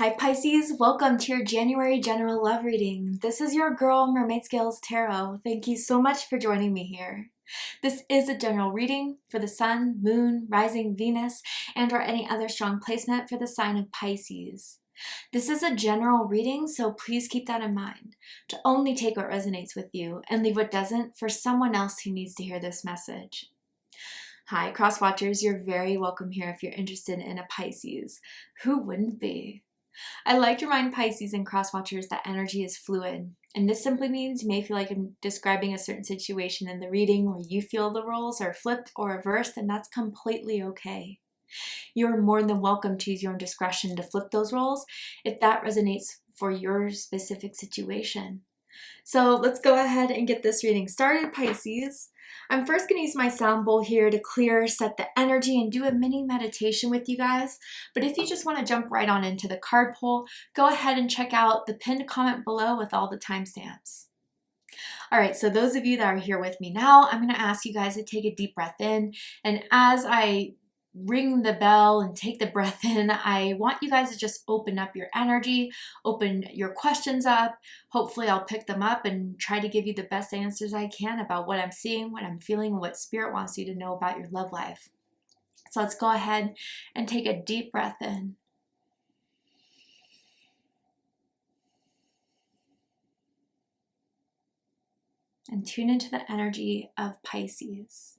Hi Pisces, welcome to your January general love reading. This is your girl Mermaid Scales Tarot. Thank you so much for joining me here. This is a general reading for the Sun, Moon, Rising Venus, and or any other strong placement for the sign of Pisces. This is a general reading, so please keep that in mind. To only take what resonates with you and leave what doesn't for someone else who needs to hear this message. Hi Cross Watchers, you're very welcome here if you're interested in a Pisces. Who wouldn't be? I like to remind Pisces and cross watchers that energy is fluid, and this simply means you may feel like I'm describing a certain situation in the reading where you feel the roles are flipped or reversed, and that's completely okay. You're more than welcome to use your own discretion to flip those roles if that resonates for your specific situation. So let's go ahead and get this reading started, Pisces. I'm first going to use my sound bowl here to clear, set the energy, and do a mini meditation with you guys. But if you just want to jump right on into the card pull, go ahead and check out the pinned comment below with all the timestamps. All right, so those of you that are here with me now, I'm going to ask you guys to take a deep breath in. And as I ring the bell and take the breath in, I want you guys to just open up your energy, open your questions up. Hopefully I'll pick them up and try to give you the best answers I can about what I'm seeing, what I'm feeling, what Spirit wants you to know about your love life. So let's go ahead and take a deep breath in. And tune into the energy of Pisces.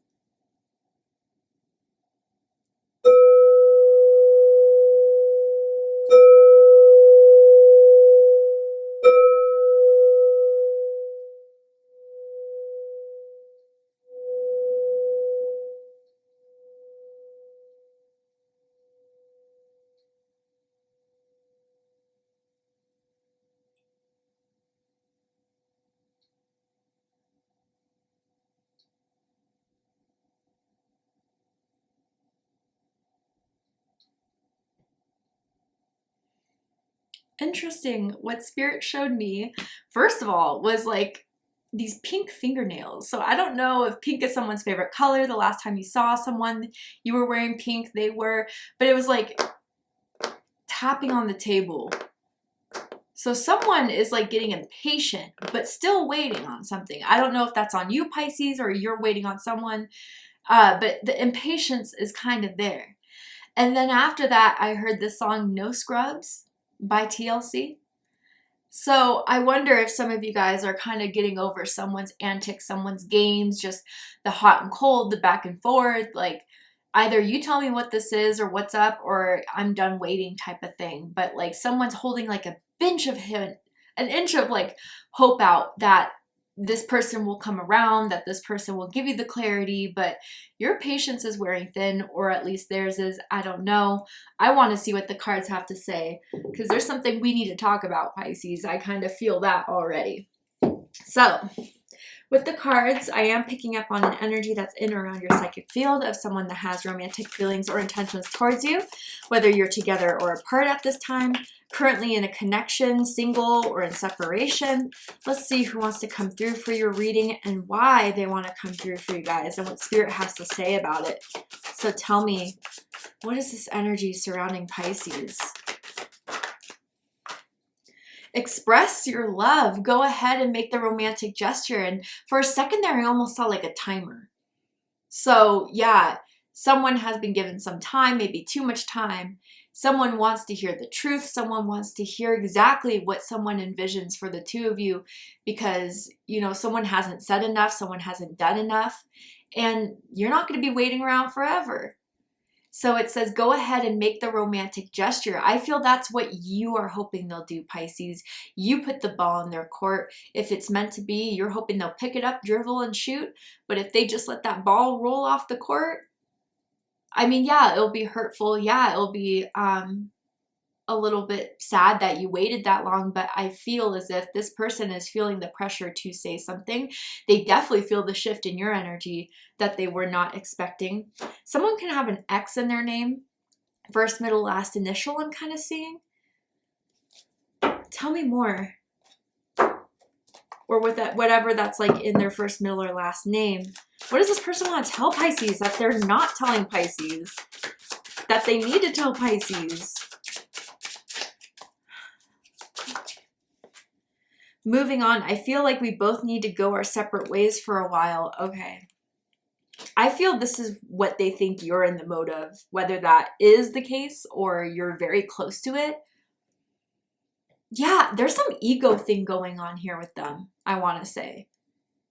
Interesting. What Spirit showed me, first of all, was like these pink fingernails. So I don't know if pink is someone's favorite color. The last time you saw someone, you were wearing pink, they were, but it was like tapping on the table. So someone is like getting impatient, but still waiting on something. I don't know if that's on you, Pisces, or you're waiting on someone, but the impatience is kind of there. And then after that, I heard the song No Scrubs by TLC. So I wonder if some of you guys are kind of getting over someone's antics, someone's games, just the hot and cold, the back and forth, like either you tell me what this is or what's up, or I'm done waiting type of thing. But like someone's holding like an inch of like hope out that this person will come around, that this person will give you the clarity, but your patience is wearing thin, or at least theirs is. I don't know. I want to see what the cards have to say, because there's something we need to talk about, Pisces. I kind of feel that already. So with the cards, I am picking up on an energy that's in or around your psychic field of someone that has romantic feelings or intentions towards you, whether you're together or apart at this time, currently in a connection, single, or in separation. Let's see who wants to come through for your reading and why they want to come through for you guys and what Spirit has to say about it. So tell me, what is this energy surrounding Pisces? Express your love. Go ahead and make the romantic gesture. And for a second there, I almost saw like a timer. So yeah, someone has been given some time, maybe too much time. Someone wants to hear the truth. Someone wants to hear exactly what someone envisions for the two of you, because, you know, someone hasn't said enough, someone hasn't done enough, and you're not going to be waiting around forever. So it says, go ahead and make the romantic gesture. I feel that's what you are hoping they'll do, Pisces. You put the ball in their court. If it's meant to be, you're hoping they'll pick it up, dribble, and shoot. But if they just let that ball roll off the court, I mean, yeah, it'll be hurtful. Yeah, it'll be a little bit sad that you waited that long, but I feel as if this person is feeling the pressure to say something. They definitely feel the shift in your energy that they were not expecting. Someone can have an X in their name, first, middle, last, initial, I'm kind of seeing. Tell me more. Or with that, whatever that's like in their first, middle, or last name. What does this person want to tell Pisces that they're not telling Pisces? That they need to tell Pisces? Moving on, I feel like we both need to go our separate ways for a while. Okay. I feel this is what they think you're in the mode of, whether that is the case or you're very close to it. Yeah, there's some ego thing going on here with them, I want to say.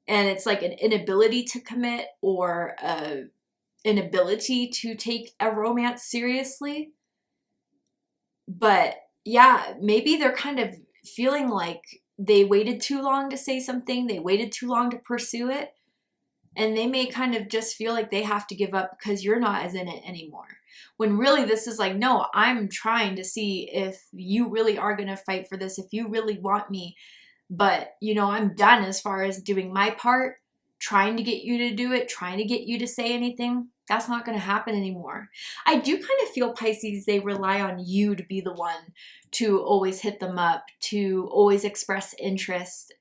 And it's like an inability to commit or an inability to take a romance seriously. But yeah, maybe they're kind of feeling like they waited too long to say something. They waited too long to pursue it. And they may kind of just feel like they have to give up because you're not as in it anymore. When really this is like, no, I'm trying to see if you really are going to fight for this, if you really want me. But, you know, I'm done as far as doing my part, trying to get you to do it, trying to get you to say anything. That's not going to happen anymore. I do kind of feel, Pisces, they rely on you to be the one to always hit them up, to always express interest.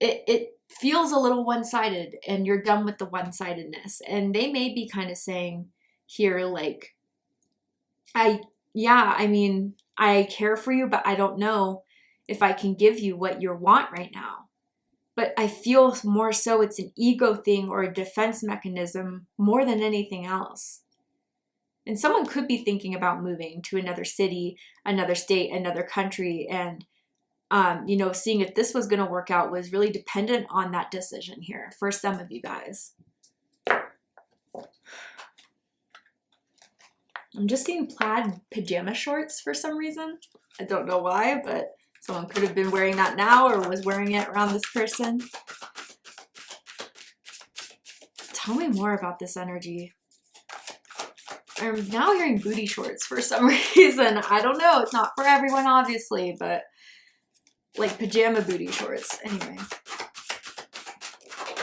It feels a little one-sided, and you're done with the one-sidedness. And they may be kind of saying here, like, I mean, I care for you, but I don't know if I can give you what you want right now. But I feel more so it's an ego thing or a defense mechanism more than anything else. And someone could be thinking about moving to another city, another state, another country, and you know, seeing if this was going to work out was really dependent on that decision here for some of you guys. I'm just seeing plaid pajama shorts for some reason. I don't know why, but someone could have been wearing that now or was wearing it around this person. Tell me more about this energy. I'm now hearing booty shorts for some reason. I don't know. It's not for everyone, obviously, but like pajama booty shorts. Anyway.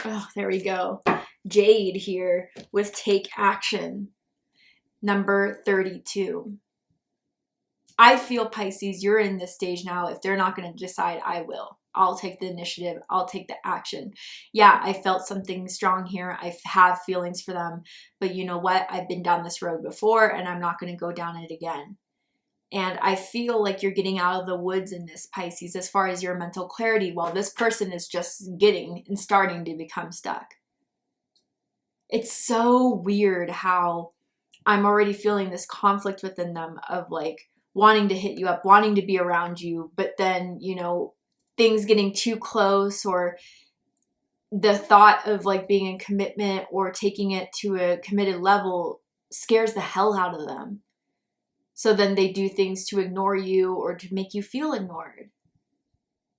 Oh, there we go. Jade here with take action. Number 32. I feel, Pisces, you're in this stage now. If they're not going to decide, I will. I'll take the initiative. I'll take the action. Yeah, I felt something strong here. I have feelings for them. But you know what? I've been down this road before, and I'm not going to go down it again. And I feel like you're getting out of the woods in this, Pisces, as far as your mental clarity, while this person is just getting and starting to become stuck. It's so weird how I'm already feeling this conflict within them of like wanting to hit you up, wanting to be around you, but then, you know, things getting too close, or the thought of like being in commitment or taking it to a committed level scares the hell out of them. So then they do things to ignore you or to make you feel ignored.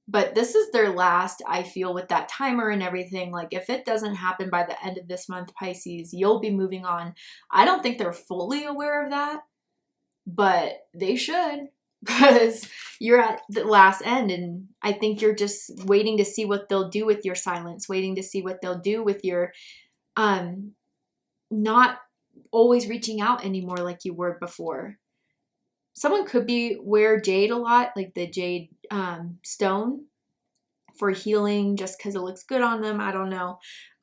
But this is their last, I feel, with that timer and everything. Like, if it doesn't happen by the end of this month, Pisces, you'll be moving on. I don't think they're fully aware of that, but they should, because you're at the last end. And I think you're just waiting to see what they'll do with your silence, waiting to see what they'll do with your not always reaching out anymore like you were before. Someone could be wear jade a lot, like the jade stone for healing, just because it looks good on them. I don't know.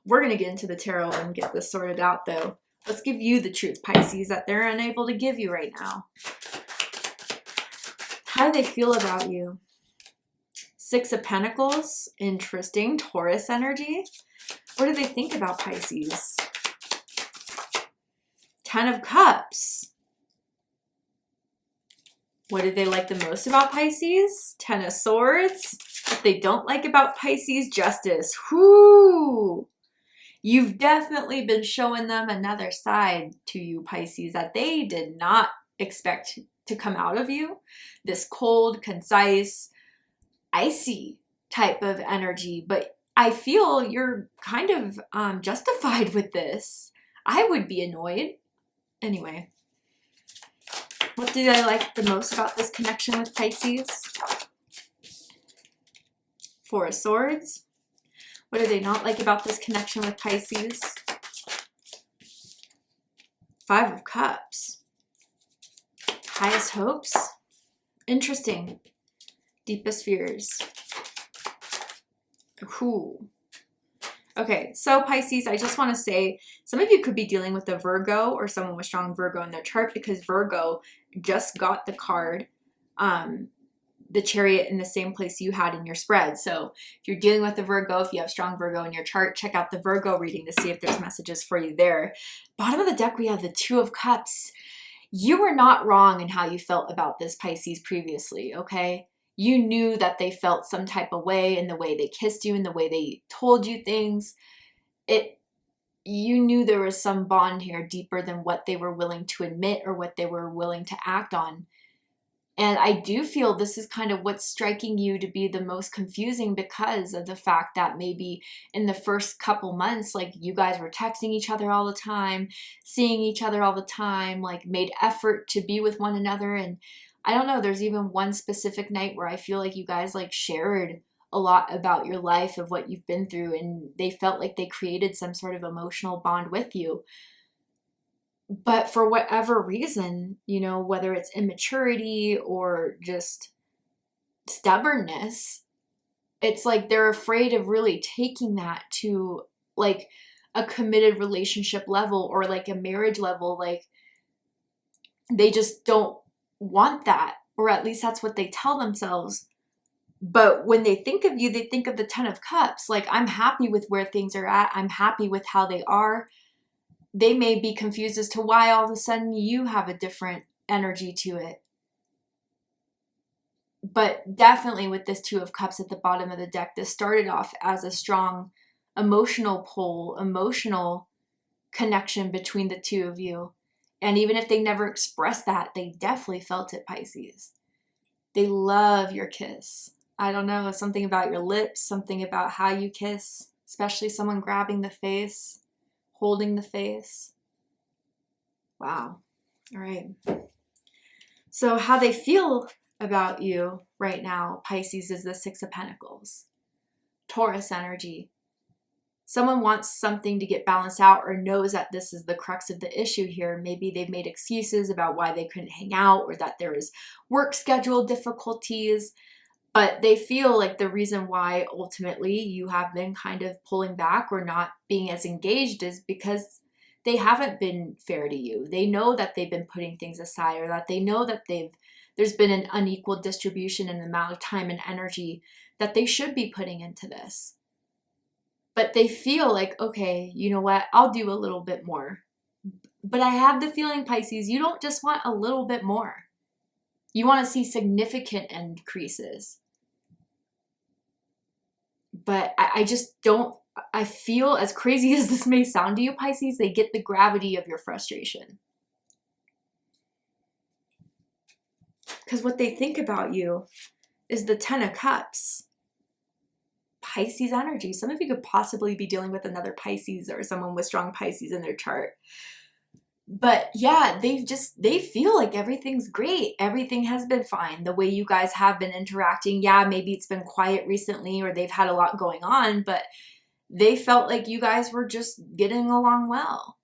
We're going to get into the tarot and get this sorted out, though. Let's give you the truth, Pisces, that they're unable to give you right now. How do they feel about you? Six of Pentacles. Interesting. Taurus energy. What do they think about Pisces? Ten of Cups. What do they like the most about Pisces? Ten of Swords. What they don't like about Pisces? Justice. Whoo! You've definitely been showing them another side to you, Pisces, that they did not expect to come out of you. This cold, concise, icy type of energy. But I feel you're kind of justified with this. I would be annoyed. Anyway. What do they like the most about this connection with Pisces? Four of Swords. What do they not like about this connection with Pisces? Five of Cups. Highest hopes. Interesting. Deepest fears. Ooh. Okay, so Pisces, I just want to say, some of you could be dealing with a Virgo or someone with strong Virgo in their chart, because Virgo just got the card the Chariot in the same place you had in your spread. So if you're dealing with a Virgo, if you have strong Virgo in your chart, check out the Virgo reading to see if there's messages for you there. Bottom of the deck, we have the Two of Cups. You were not wrong in how you felt about this Pisces previously, okay? You knew that they felt some type of way in the way they kissed you, in the way they told you things. You knew there was some bond here deeper than what they were willing to admit or what they were willing to act on. And I do feel this is kind of what's striking you to be the most confusing, because of the fact that maybe in the first couple months, like, you guys were texting each other all the time, seeing each other all the time, like made effort to be with one another. And I don't know, there's even one specific night where I feel like you guys like shared a lot about your life, of what you've been through, and they felt like they created some sort of emotional bond with you. But for whatever reason, you know, whether it's immaturity or just stubbornness, it's like they're afraid of really taking that to like a committed relationship level or like a marriage level. Like, they just don't want that, or at least that's what they tell themselves. But when they think of you, they think of the Ten of Cups. Like, I'm happy with where things are at. I'm happy with how they are. They may be confused as to why all of a sudden you have a different energy to it. But definitely with this Two of Cups at the bottom of the deck, this started off as a strong emotional pull, emotional connection between the two of you. And even if they never expressed that, they definitely felt it, Pisces. They love your kiss. I don't know, something about your lips, something about how you kiss, especially someone grabbing the face, holding the face. Wow. All right. So how they feel about you right now, Pisces, is the Six of Pentacles. Taurus energy. Someone wants something to get balanced out, or knows that this is the crux of the issue here. Maybe they've made excuses about why they couldn't hang out, or that there is work schedule difficulties. But they feel like the reason why ultimately you have been kind of pulling back or not being as engaged is because they haven't been fair to you. They know that they've been putting things aside, or that they know that there's been an unequal distribution in the amount of time and energy that they should be putting into this. But they feel like, okay, you know what? I'll do a little bit more. But I have the feeling, Pisces, you don't just want a little bit more. You want to see significant increases. But I just don't, I feel, as crazy as this may sound to you, Pisces, they get the gravity of your frustration. Because what they think about you is the Ten of Cups. Pisces energy. Some of you could possibly be dealing with another Pisces, or someone with strong Pisces in their chart. But yeah, they feel like everything's great. Everything has been fine. The way you guys have been interacting, yeah, maybe it's been quiet recently, or they've had a lot going on, but they felt like you guys were just getting along well.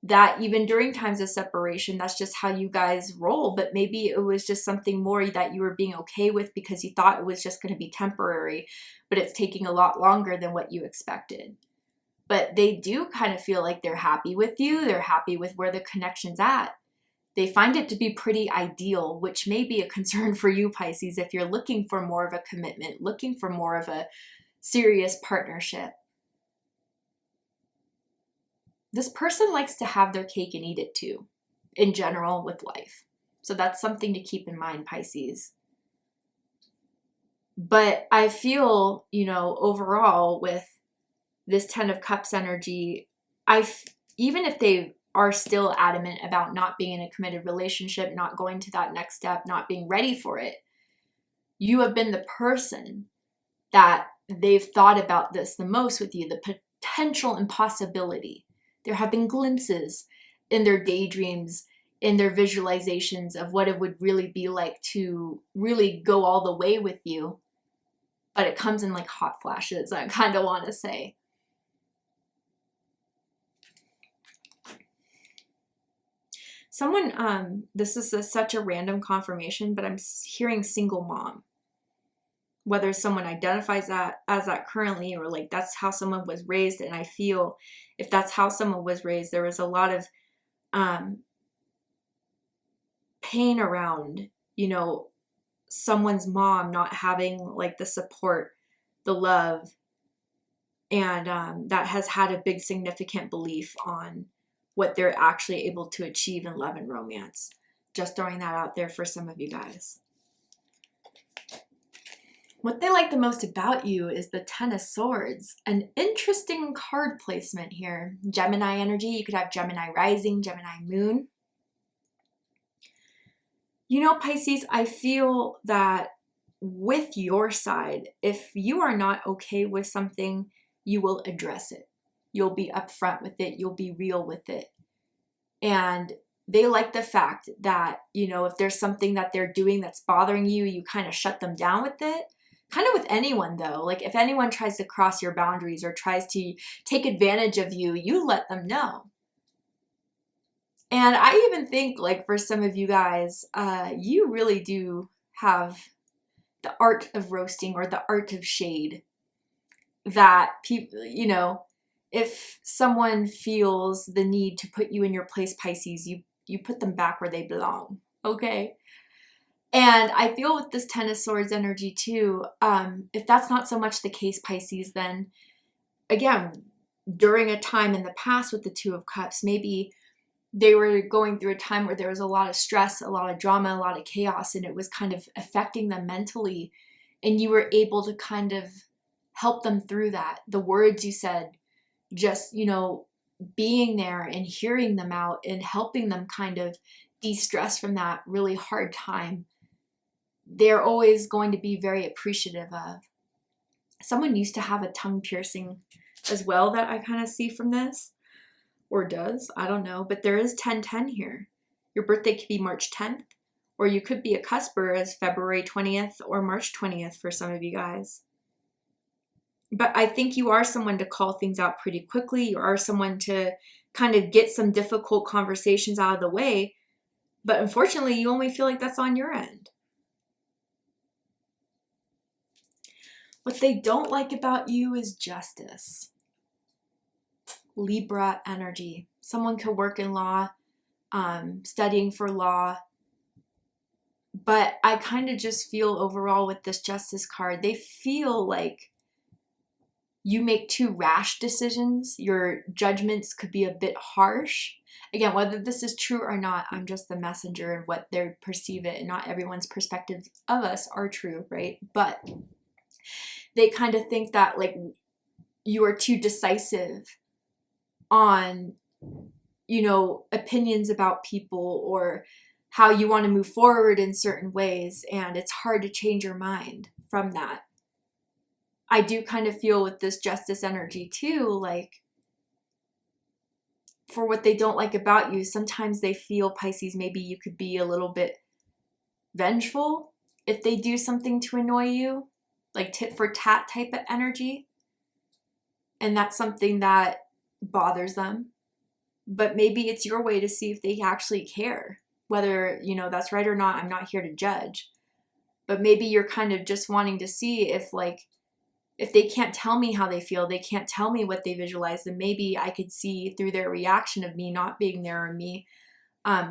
That even during times of separation, that's just how you guys roll. But maybe it was just something more that you were being okay with because you thought it was just going to be temporary, but it's taking a lot longer than what you expected. But they do kind of feel like they're happy with you. They're happy with where the connection's at. They find it to be pretty ideal, which may be a concern for you, Pisces, if you're looking for more of a commitment, looking for more of a serious partnership. This person likes to have their cake and eat it too, in general with life. So that's something to keep in mind, Pisces. But I feel, you know, overall with this Ten of Cups energy, even if they are still adamant about not being in a committed relationship, not going to that next step, not being ready for it, you have been the person that they've thought about this the most with you, the potential and possibility. There have been glimpses in their daydreams, in their visualizations of what it would really be like to really go all the way with you. But it comes in like hot flashes, I kind of want to say. Someone, this is such a random confirmation, but I'm hearing single mom. Whether someone identifies that as that currently, or like that's how someone was raised. And I feel if that's how someone was raised, there was a lot of pain around, you know, someone's mom not having like the support, the love, and that has had a big significant belief on what they're actually able to achieve in love and romance. Just throwing that out there for some of you guys. What they like the most about you is the Ten of Swords. An interesting card placement here. Gemini energy. You could have Gemini rising, Gemini moon. You know, Pisces, I feel that with your side, if you are not okay with something, you will address it. You'll be upfront with it. You'll be real with it. And they like the fact that, you know, if there's something that they're doing that's bothering you, you kind of shut them down with it. Kind of with anyone though, like if anyone tries to cross your boundaries or tries to take advantage of you, you let them know. And I even think like for some of you guys, you really do have the art of roasting or the art of shade that people, you know, if someone feels the need to put you in your place, Pisces, you put them back where they belong, okay? And I feel with this Ten of Swords energy too, if that's not so much the case, Pisces, then again, during a time in the past with the Two of Cups, maybe they were going through a time where there was a lot of stress, a lot of drama, a lot of chaos, and it was kind of affecting them mentally. And you were able to kind of help them through that. The words you said, just, you know, being there and hearing them out and helping them kind of de-stress from that really hard time. They're always going to be very appreciative of. Someone used to have a tongue piercing as well that I kind of see from this. Or does, I don't know. But there is 1010 here. Your birthday could be March 10th. Or you could be a cusper as February 20th or March 20th for some of you guys. But I think you are someone to call things out pretty quickly. You are someone to kind of get some difficult conversations out of the way. But unfortunately, you only feel like that's on your end. What they don't like about you is justice. Libra energy. Someone could work in law, studying for law. But I kind of just feel overall with this Justice card, they feel like you make too rash decisions. Your judgments could be a bit harsh. Again, whether this is true or not, I'm just the messenger and what they perceive it. And not everyone's perspectives of us are true, right? But they kind of think that like you are too decisive on, you know, opinions about people or how you want to move forward in certain ways. And it's hard to change your mind from that. I do kind of feel with this Justice energy too, like for what they don't like about you, sometimes they feel, Pisces, maybe you could be a little bit vengeful if they do something to annoy you, like tit for tat type of energy. And that's something that bothers them. But maybe it's your way to see if they actually care. Whether, you know, that's right or not, I'm not here to judge. But maybe you're kind of just wanting to see if like, if they can't tell me how they feel, they can't tell me what they visualize, then maybe I could see through their reaction of me not being there or me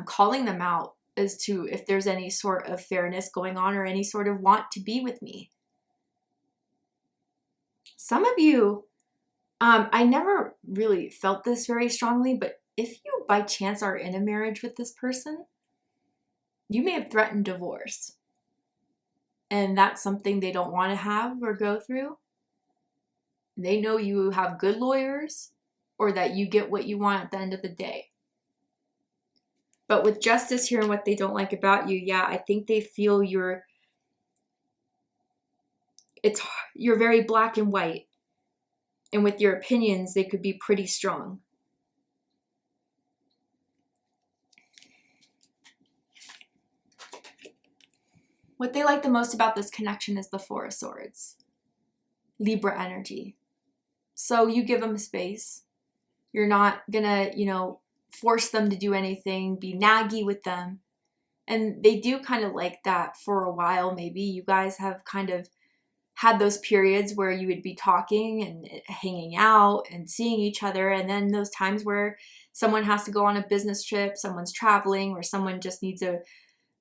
calling them out as to if there's any sort of fairness going on or any sort of want to be with me. Some of you, I never really felt this very strongly, but if you by chance are in a marriage with this person, you may have threatened divorce. And that's something they don't want to have or go through. They know you have good lawyers or that you get what you want at the end of the day. But with Justice here and what they don't like about you, yeah, I think they feel you're very black and white. And with your opinions, they could be pretty strong. What they like the most about this connection is the Four of Swords. Libra energy. So you give them space. You're not gonna, you know, force them to do anything, be naggy with them. And they do kind of like that for a while, maybe. You guys have kind of had those periods where you would be talking and hanging out and seeing each other. And then those times where someone has to go on a business trip, someone's traveling, or someone just needs a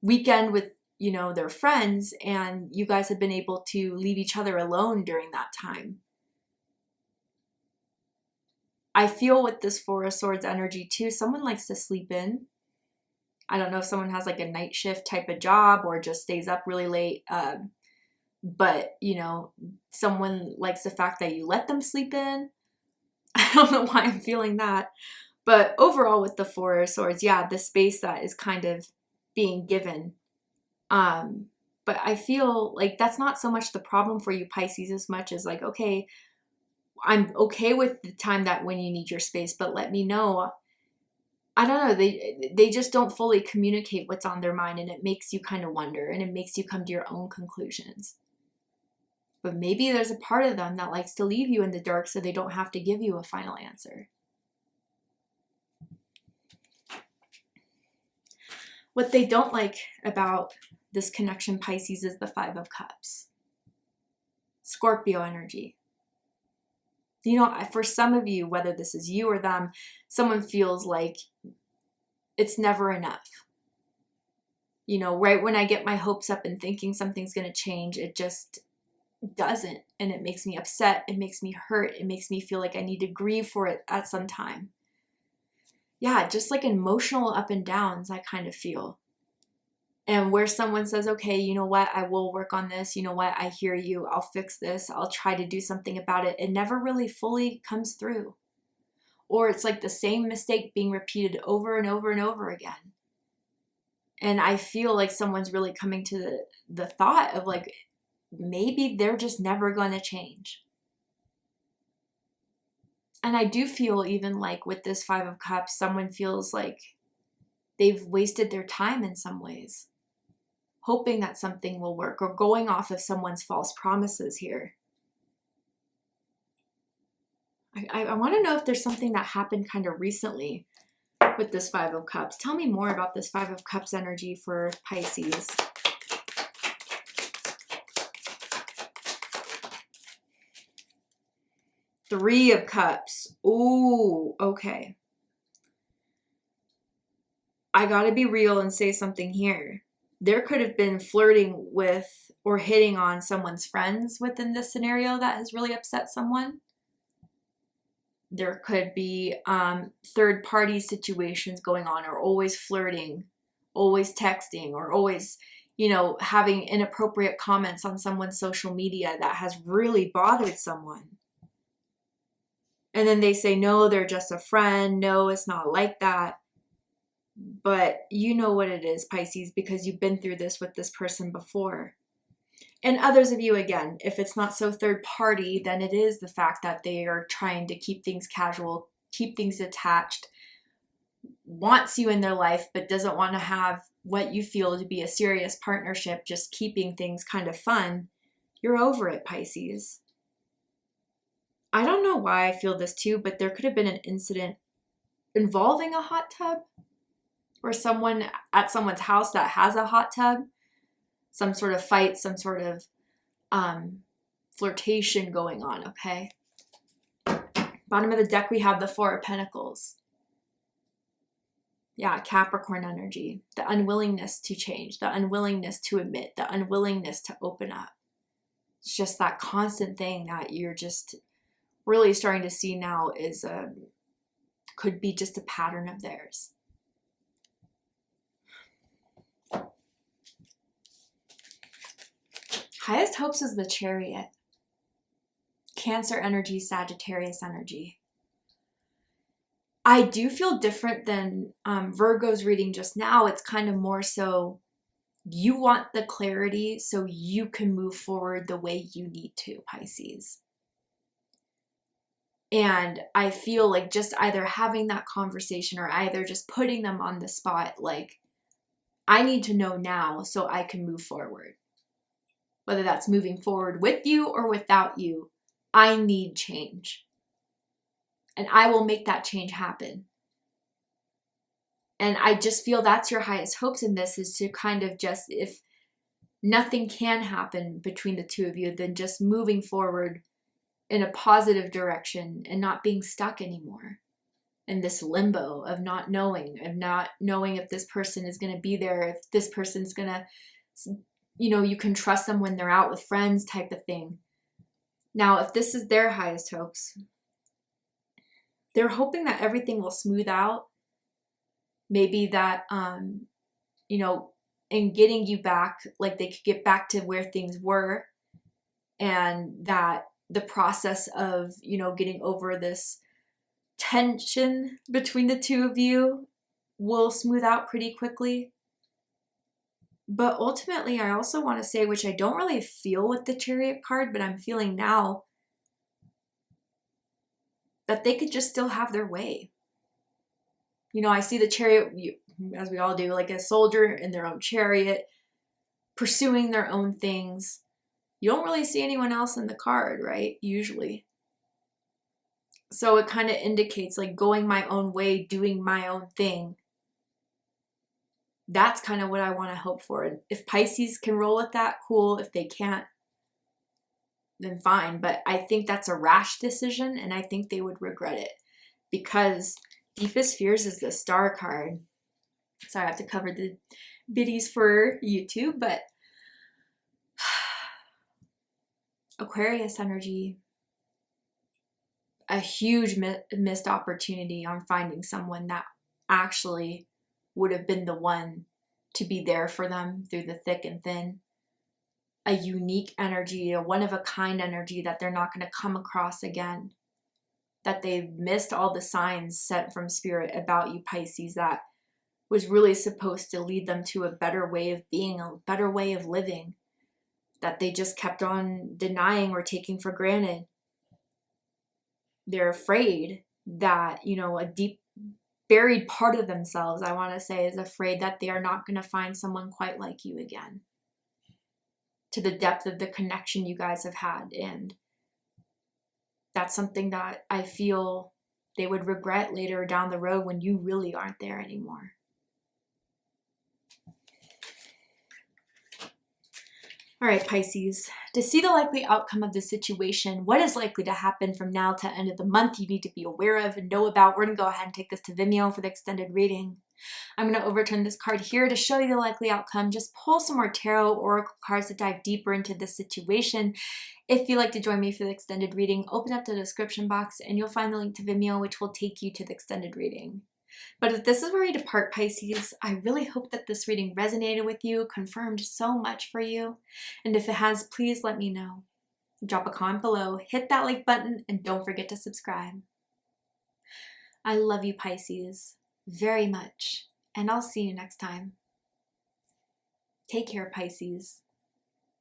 weekend with, you know, they're friends and you guys have been able to leave each other alone during that time. I feel with this Four of Swords energy too, someone likes to sleep in. I don't know if someone has like a night shift type of job or just stays up really late. But, you know, someone likes the fact that you let them sleep in. I don't know why I'm feeling that. But overall with the Four of Swords, yeah, the space that is kind of being given. But I feel like that's not so much the problem for you, Pisces, as much as like, okay, I'm okay with the time that when you need your space, but let me know. I don't know, they just don't fully communicate what's on their mind, and it makes you kind of wonder, and it makes you come to your own conclusions. But maybe there's a part of them that likes to leave you in the dark so they don't have to give you a final answer. What they don't like about this connection, Pisces, is the Five of Cups. Scorpio energy. You know, for some of you, whether this is you or them, someone feels like it's never enough. You know, right when I get my hopes up and thinking something's going to change, it just doesn't. And it makes me upset. It makes me hurt. It makes me feel like I need to grieve for it at some time. Yeah, just like emotional up and downs, I kind of feel. And where someone says, okay, you know what, I will work on this. You know what, I hear you. I'll fix this. I'll try to do something about it. It never really fully comes through. Or it's like the same mistake being repeated over and over and over again. And I feel like someone's really coming to the thought of like, maybe they're just never going to change. And I do feel even like with this Five of Cups, someone feels like they've wasted their time in some ways, hoping that something will work or going off of someone's false promises here. I want to know if there's something that happened kind of recently with this Five of Cups. Tell me more about this Five of Cups energy for Pisces. Three of Cups. Ooh, okay. I gotta be real and say something here. There could have been flirting with or hitting on someone's friends within this scenario that has really upset someone. There could be third-party situations going on, or always flirting, always texting, or always, you know, having inappropriate comments on someone's social media that has really bothered someone. And then they say, no, they're just a friend. No, it's not like that. But you know what it is, Pisces, because you've been through this with this person before. And others of you, again, if it's not so third party, then it is the fact that they are trying to keep things casual, keep things attached, wants you in their life, but doesn't want to have what you feel to be a serious partnership, just keeping things kind of fun. You're over it, Pisces. I don't know why I feel this too, but there could have been an incident involving a hot tub, or someone at someone's house that has a hot tub, some sort of fight, some sort of flirtation going on, okay? Bottom of the deck, we have the Four of Pentacles. Yeah, Capricorn energy, the unwillingness to change, the unwillingness to admit, the unwillingness to open up. It's just that constant thing that you're just really starting to see now is could be just a pattern of theirs. Highest hopes is the Chariot. Cancer energy, Sagittarius energy. I do feel different than Virgo's reading just now. It's kind of more so you want the clarity so you can move forward the way you need to, Pisces. And I feel like just either having that conversation or either just putting them on the spot, like, I need to know now so I can move forward. Whether that's moving forward with you or without you, I need change. And I will make that change happen. And I just feel that's your highest hopes in this, is to kind of just, if nothing can happen between the two of you, then just moving forward in a positive direction and not being stuck anymore in this limbo of not knowing if this person is going to be there, if this person's going to You know, you can trust them when they're out with friends type of thing. Now, if this is their highest hopes, they're hoping that everything will smooth out. Maybe that, you know, in getting you back, like they could get back to where things were, and that the process of, you know, getting over this tension between the two of you will smooth out pretty quickly. But ultimately, I also want to say, which I don't really feel with the Chariot card, but I'm feeling now, that they could just still have their way. You know, I see the Chariot, as we all do, like a soldier in their own chariot, pursuing their own things. You don't really see anyone else in the card, right? Usually. So it kind of indicates like going my own way, doing my own thing. That's kind of what I want to hope for. If Pisces can roll with that, cool. If they can't, then fine. But I think that's a rash decision, and I think they would regret it, because Deepest Fears is the Star card. So I have to cover the biddies for YouTube, but Aquarius energy, a huge missed opportunity on finding someone that actually would have been the one to be there for them through the thick and thin. A unique energy, a one-of-a-kind energy that they're not going to come across again. That they've missed all the signs sent from Spirit about you, Pisces, that was really supposed to lead them to a better way of being, a better way of living, that they just kept on denying or taking for granted. They're afraid that, you know, a deep buried part of themselves, I want to say, is afraid that they are not going to find someone quite like you again, to the depth of the connection you guys have had. And that's something that I feel they would regret later down the road when you really aren't there anymore. All right, Pisces, to see the likely outcome of the situation, what is likely to happen from now to end of the month you need to be aware of and know about, we're going to go ahead and take this to Vimeo for the extended reading. I'm going to overturn this card here to show you the likely outcome. Just pull some more tarot oracle cards to dive deeper into this situation. If you'd like to join me for the extended reading, open up the description box and you'll find the link to Vimeo, which will take you to the extended reading. But if this is where you depart, Pisces, I really hope that this reading resonated with you, confirmed so much for you. And if it has, please let me know. Drop a comment below, hit that like button, and don't forget to subscribe. I love you, Pisces, very much, and I'll see you next time. Take care, Pisces.